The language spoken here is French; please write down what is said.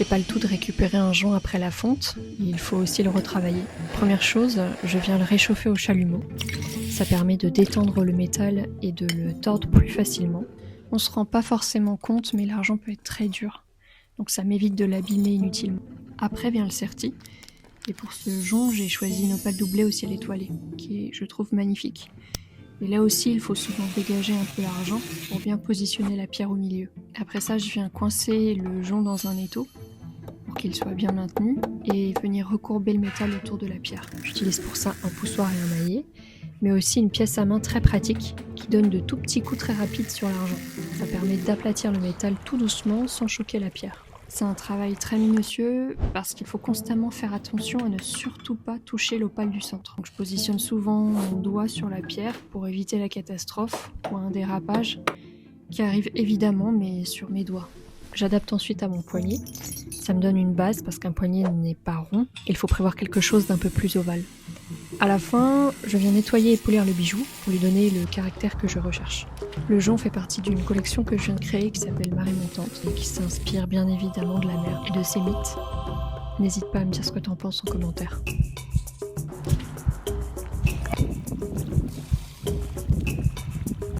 C'est pas le tout de récupérer un jonc après la fonte, il faut aussi le retravailler. Première chose, je viens le réchauffer au chalumeau. Ça permet de détendre le métal et de le tordre plus facilement. On se rend pas forcément compte, mais l'argent peut être très dur, donc ça m'évite de l'abîmer inutilement. Après vient le serti, et pour ce jonc, j'ai choisi une opale doublée au ciel étoilé, qui est, je trouve, magnifique. Et là aussi, il faut souvent dégager un peu l'argent pour bien positionner la pierre au milieu. Après ça, je viens coincer le jonc dans un étau pour qu'il soit bien maintenu et venir recourber le métal autour de la pierre. J'utilise pour ça un poussoir et un maillet, mais aussi une pièce à main très pratique qui donne de tout petits coups très rapides sur l'argent. Ça permet d'aplatir le métal tout doucement sans choquer la pierre. C'est un travail très minutieux parce qu'il faut constamment faire attention à ne surtout pas toucher l'opale du centre. Donc je positionne souvent mon doigt sur la pierre pour éviter la catastrophe ou un dérapage qui arrive évidemment mais sur mes doigts. J'adapte ensuite à mon poignet. Ça me donne une base parce qu'un poignet n'est pas rond. Il faut prévoir quelque chose d'un peu plus ovale. À la fin, je viens nettoyer et polir le bijou pour lui donner le caractère que je recherche. Le jonc fait partie d'une collection que je viens de créer qui s'appelle Marée Montante et qui s'inspire bien évidemment de la mer et de ses mythes. N'hésite pas à me dire ce que t'en penses en commentaire.